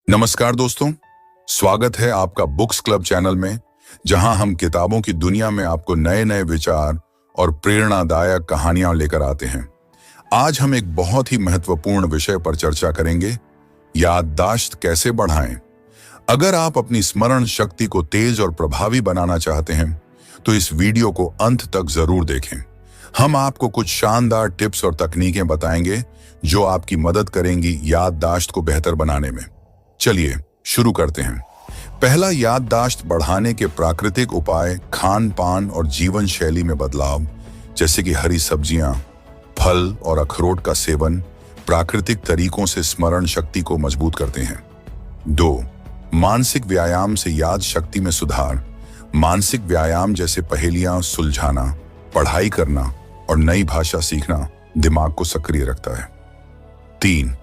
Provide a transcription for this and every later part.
नमस्कार दोस्तों, स्वागत है आपका बुक्स क्लब चैनल में, जहां हम किताबों की दुनिया में आपको नए नए विचार और प्रेरणादायक कहानियां लेकर आते हैं। आज हम एक बहुत ही महत्वपूर्ण विषय पर चर्चा करेंगे, याददाश्त कैसे बढ़ाएं। अगर आप अपनी स्मरण शक्ति को तेज और प्रभावी बनाना चाहते हैं, तो इस वीडियो को अंत तक जरूर देखें। हम आपको कुछ शानदार टिप्स और तकनीकें बताएंगे जो आपकी मदद करेंगी याददाश्त को बेहतर बनाने में। चलिए शुरू करते हैं। पहला, याददाश्त बढ़ाने के प्राकृतिक उपाय खान पान और जीवन शैली में बदलाव, जैसे कि हरी सब्जियां, फल और अखरोट का सेवन प्राकृतिक तरीकों से स्मरण शक्ति को मजबूत करते हैं। 2, मानसिक व्यायाम से याद शक्ति में सुधार। मानसिक व्यायाम जैसे पहेलियां सुलझाना, पढ़ाई करना और नई भाषा सीखना दिमाग को सक्रिय रखता है। 3,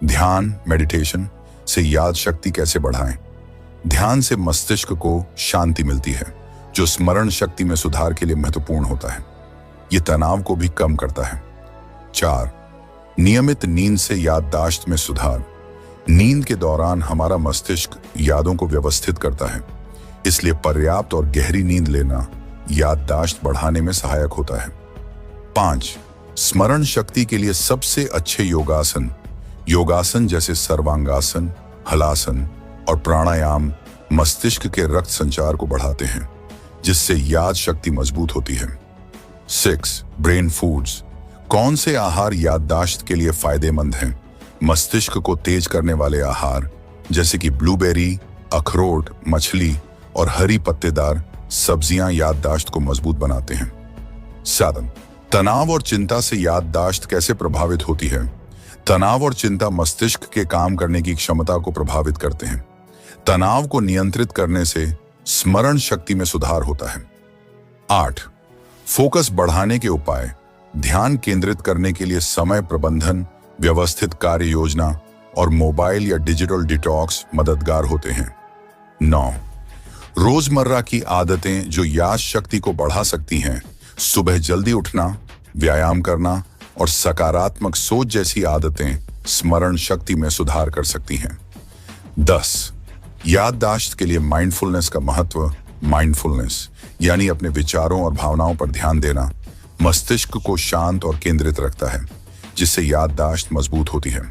ध्यान मेडिटेशन से याद शक्ति कैसे बढ़ाएं। ध्यान से मस्तिष्क को शांति मिलती है, जो स्मरण शक्ति में सुधार के लिए महत्वपूर्ण होता है। यह तनाव को भी कम करता है। 4, नियमित नींद से याददाश्त में सुधार। नींद के दौरान हमारा मस्तिष्क यादों को व्यवस्थित करता है, इसलिए पर्याप्त और गहरी नींद लेना याददाश्त बढ़ाने में सहायक होता है। 5, स्मरण शक्ति के लिए सबसे अच्छे योगासन। योगासन जैसे सर्वांगासन, हलासन और प्राणायाम मस्तिष्क के रक्त संचार को बढ़ाते हैं, जिससे याद शक्ति मजबूत होती है। 6, ब्रेन फूड्स। कौन से आहार याददाश्त के लिए फायदेमंद हैं? मस्तिष्क को तेज करने वाले आहार जैसे कि ब्लूबेरी, अखरोट, मछली और हरी पत्तेदार सब्जियां याददाश्त को मजबूत बनाते हैं। 7, तनाव और चिंता से याददाश्त कैसे प्रभावित होती है? तनाव और चिंता मस्तिष्क के काम करने की क्षमता को प्रभावित करते हैं। तनाव को नियंत्रित करने से स्मरण शक्ति में सुधार होता है। 8, फोकस बढ़ाने के उपाय। ध्यान केंद्रित करने के लिए समय प्रबंधन, व्यवस्थित कार्य योजना और मोबाइल या डिजिटल डिटॉक्स मददगार होते हैं। 9, रोजमर्रा की आदतें जो याद शक्ति को बढ़ा सकती हैं। सुबह जल्दी उठना, व्यायाम करना और सकारात्मक सोच जैसी आदतें स्मरण शक्ति में सुधार कर सकती हैं। 10, याददाश्त के लिए माइंडफुलनेस का महत्व। माइंडफुलनेस यानी अपने विचारों और भावनाओं पर ध्यान देना मस्तिष्क को शांत और केंद्रित रखता है, जिससे याददाश्त मजबूत होती है।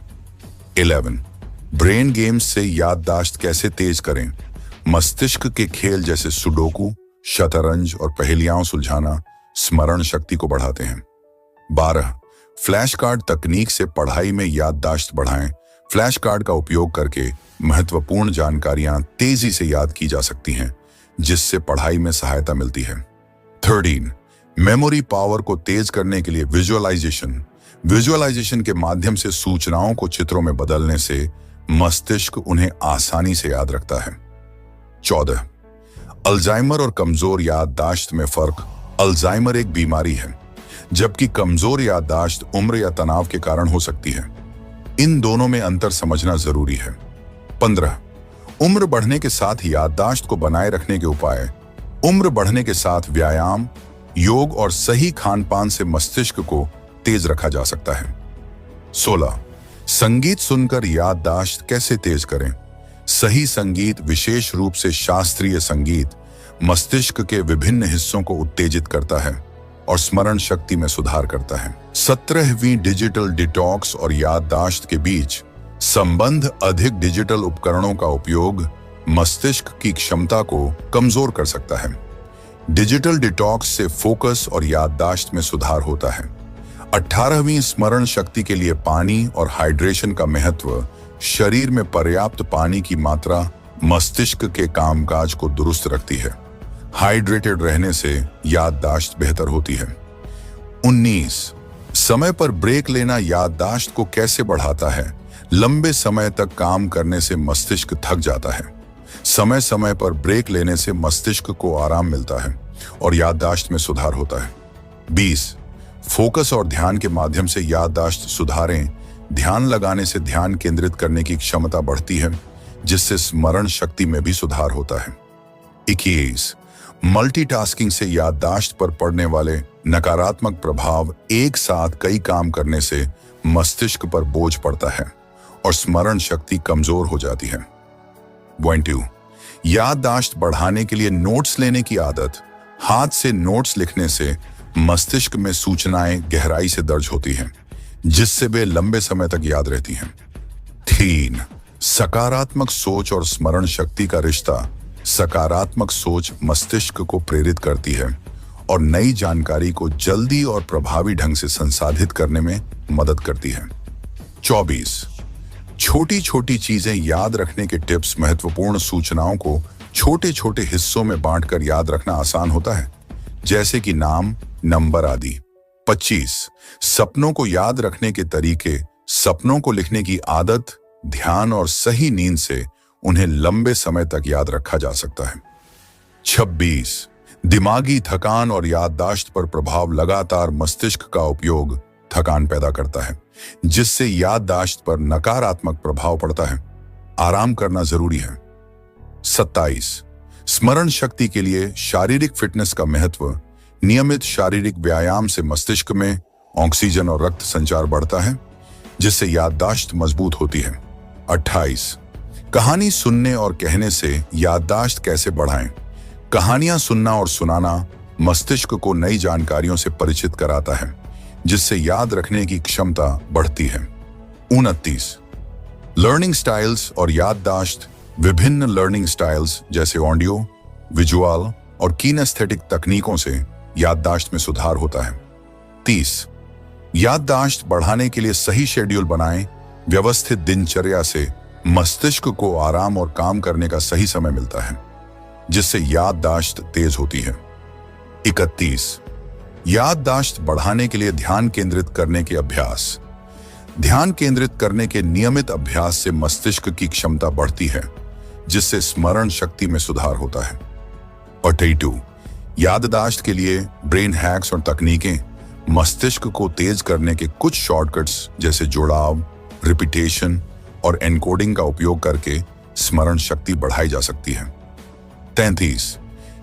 11, ब्रेन गेम्स से याददाश्त कैसे तेज करें। मस्तिष्क के खेल जैसे सुडोकू, शतरंज और पहेलियां सुलझाना स्मरण शक्ति को बढ़ाते हैं। 12, फ्लैश कार्ड तकनीक से पढ़ाई में याददाश्त बढ़ाएं। फ्लैश कार्ड का उपयोग करके महत्वपूर्ण जानकारियां तेजी से याद की जा सकती हैं, जिससे पढ़ाई में सहायता मिलती है। 13, मेमोरी पावर को तेज करने के लिए विजुअलाइजेशन। विजुअलाइजेशन के माध्यम से सूचनाओं को चित्रों में बदलने से मस्तिष्क उन्हें आसानी से याद रखता है। 14, अल्जाइमर और कमजोर याददाश्त में फर्क। अल्जाइमर एक बीमारी है, जबकि कमजोर याददाश्त उम्र या तनाव के कारण हो सकती है। इन दोनों में अंतर समझना जरूरी है। 15, उम्र बढ़ने के साथ याददाश्त को बनाए रखने के उपाय। उम्र बढ़ने के साथ व्यायाम, योग और सही खान पान से मस्तिष्क को तेज रखा जा सकता है। 16, संगीत सुनकर याददाश्त कैसे तेज करें। सही संगीत, विशेष रूप से शास्त्रीय संगीत, मस्तिष्क के विभिन्न हिस्सों को उत्तेजित करता है और स्मरण शक्ति में सुधार करता है। 17वीं डिजिटल डिटॉक्स और याददाश्त के बीच संबंध। अधिक डिजिटल उपकरणों का उपयोग मस्तिष्क की क्षमता को कमजोर कर सकता है। डिजिटल डिटॉक्स से फोकस और याददाश्त में सुधार होता है। 18वीं स्मरण शक्ति के लिए पानी और हाइड्रेशन का महत्व। शरीर में पर्याप्त पानी की मात्रा मस्तिष्क के कामकाज को दुरुस्त रखती है। हाइड्रेटेड रहने से याददाश्त बेहतर होती है। 19, समय पर ब्रेक लेना याददाश्त को कैसे बढ़ाता है। लंबे समय तक काम करने से मस्तिष्क थक जाता है। समय समय पर ब्रेक लेने से मस्तिष्क को आराम मिलता है और याददाश्त में सुधार होता है। 20, फोकस और ध्यान के माध्यम से याददाश्त सुधारें। ध्यान लगाने से ध्यान केंद्रित करने की क्षमता बढ़ती है, जिससे स्मरण शक्ति में भी सुधार होता है। 21, मल्टीटास्किंग से याददाश्त पर पड़ने वाले नकारात्मक प्रभाव। एक साथ कई काम करने से मस्तिष्क पर बोझ पड़ता है और स्मरण शक्ति कमजोर हो जाती है। 22 याददाश्त बढ़ाने के लिए नोट्स लेने की आदत। हाथ से नोट्स लिखने से मस्तिष्क में सूचनाएं गहराई से दर्ज होती हैं, जिससे वे लंबे समय तक याद रहती हैं। 3 सकारात्मक सोच और स्मरण शक्ति का रिश्ता। सकारात्मक सोच मस्तिष्क को प्रेरित करती है और नई जानकारी को जल्दी और प्रभावी ढंग से संसाधित करने में मदद करती है। 24 छोटी छोटी चीजें याद रखने के टिप्स। महत्वपूर्ण सूचनाओं को छोटे छोटे हिस्सों में बांटकर याद रखना आसान होता है, जैसे कि नाम, नंबर आदि। 25 सपनों को याद रखने के तरीके। सपनों को लिखने की आदत, ध्यान और सही नींद से उन्हें लंबे समय तक याद रखा जा सकता है। 26 दिमागी थकान और याददाश्त पर प्रभाव। लगातार मस्तिष्क का उपयोग थकान पैदा करता है, जिससे याददाश्त पर नकारात्मक प्रभाव पड़ता है। आराम करना जरूरी है। 27 स्मरण शक्ति के लिए शारीरिक फिटनेस का महत्व। नियमित शारीरिक व्यायाम से मस्तिष्क में ऑक्सीजन और रक्त संचार बढ़ता है, जिससे याददाश्त मजबूत होती है। 28 कहानी सुनने और कहने से याददाश्त कैसे बढ़ाएं। कहानियां सुनना और सुनाना मस्तिष्क को नई जानकारियों से परिचित कराता है, जिससे याद रखने की क्षमता बढ़ती है। 29 लर्निंग स्टाइल्स और याददाश्त। विभिन्न लर्निंग स्टाइल्स जैसे ऑडियो, विजुअल और कीनेस्थेटिक तकनीकों से याददाश्त में सुधार होता है। 30 याददाश्त बढ़ाने के लिए सही शेड्यूल बनाएं। व्यवस्थित दिनचर्या से मस्तिष्क को आराम और काम करने का सही समय मिलता है, जिससे याददाश्त तेज होती है। 31 याददाश्त बढ़ाने के लिए ध्यान केंद्रित करने के अभ्यास। ध्यान केंद्रित करने के नियमित अभ्यास से मस्तिष्क की क्षमता बढ़ती है, जिससे स्मरण शक्ति में सुधार होता है। 32 याददाश्त के लिए ब्रेन हैक्स और तकनीकें। मस्तिष्क को तेज करने के कुछ शॉर्टकट्स जैसे जुड़ाव, रिपीटेशन और एनकोडिंग का उपयोग करके स्मरण शक्ति बढ़ाई जा सकती है। 33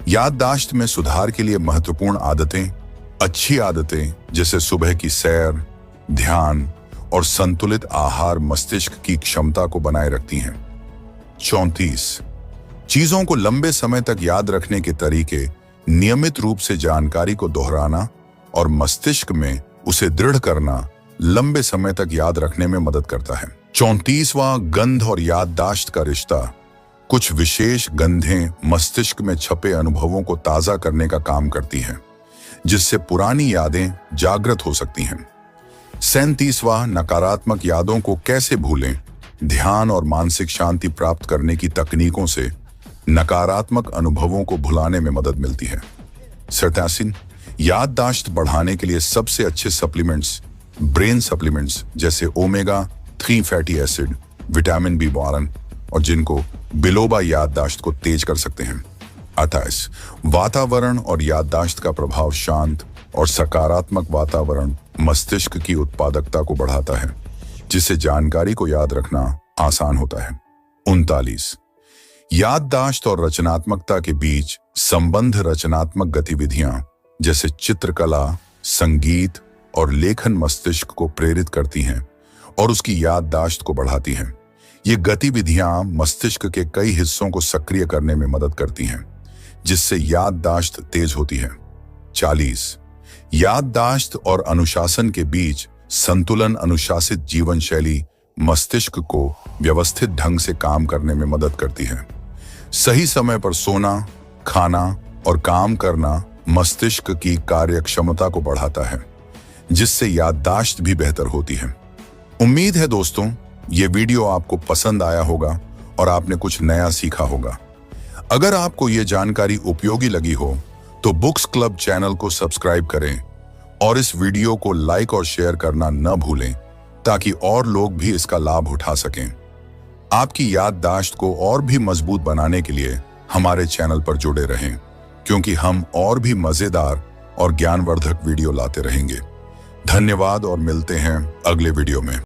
याददाश्त में सुधार के लिए महत्वपूर्ण आदतें। अच्छी आदतें जैसे सुबह की सैर, ध्यान और संतुलित आहार मस्तिष्क की क्षमता को बनाए रखती हैं। 34 चीजों को लंबे समय तक याद रखने के तरीके। नियमित रूप से जानकारी को दोहराना और मस्तिष्क में उसे दृढ़ करना लंबे समय तक याद रखने में मदद करता है। 34वां गंध और याददाश्त का रिश्ता। कुछ विशेष गंधें मस्तिष्क में छपे अनुभवों को ताजा करने का काम करती हैं, जिससे पुरानी यादें जागृत हो सकती हैं। 37वां नकारात्मक यादों को कैसे भूलें। ध्यान और मानसिक शांति प्राप्त करने की तकनीकों से नकारात्मक अनुभवों को भुलाने में मदद मिलती है। 87 याददाश्त बढ़ाने के लिए सबसे अच्छे सप्लीमेंट्स। ब्रेन सप्लीमेंट्स जैसे omega-3 fatty acid, vitamin B12 और जिनको बिलोबा याददाश्त को तेज कर सकते हैं। 28 वातावरण और याददाश्त का प्रभाव। शांत और सकारात्मक वातावरण मस्तिष्क की उत्पादकता को बढ़ाता है, जिससे जानकारी को याद रखना आसान होता है। 39 याददाश्त और रचनात्मकता के बीच संबंध। रचनात्मक गतिविधियां जैसे चित्रकला, संगीत और लेखन मस्तिष्क को प्रेरित करती हैं और उसकी याददाश्त को बढ़ाती हैं। ये गतिविधियां मस्तिष्क के कई हिस्सों को सक्रिय करने में मदद करती हैं, जिससे याददाश्त तेज होती है। 40 याददाश्त और अनुशासन के बीच संतुलन। अनुशासित जीवन शैली मस्तिष्क को व्यवस्थित ढंग से काम करने में मदद करती है। सही समय पर सोना, खाना और काम करना मस्तिष्क की कार्यक्षमता को बढ़ाता है, जिससे याददाश्त भी बेहतर होती है। उम्मीद है दोस्तों, ये वीडियो आपको पसंद आया होगा और आपने कुछ नया सीखा होगा। अगर आपको ये जानकारी उपयोगी लगी हो तो बुक्स क्लब चैनल को सब्सक्राइब करें और इस वीडियो को लाइक और शेयर करना न भूलें, ताकि और लोग भी इसका लाभ उठा सकें। आपकी याददाश्त को और भी मजबूत बनाने के लिए हमारे चैनल पर जुड़े रहें, क्योंकि हम और भी मजेदार और ज्ञानवर्धक वीडियो लाते रहेंगे। धन्यवाद और मिलते हैं अगले वीडियो में।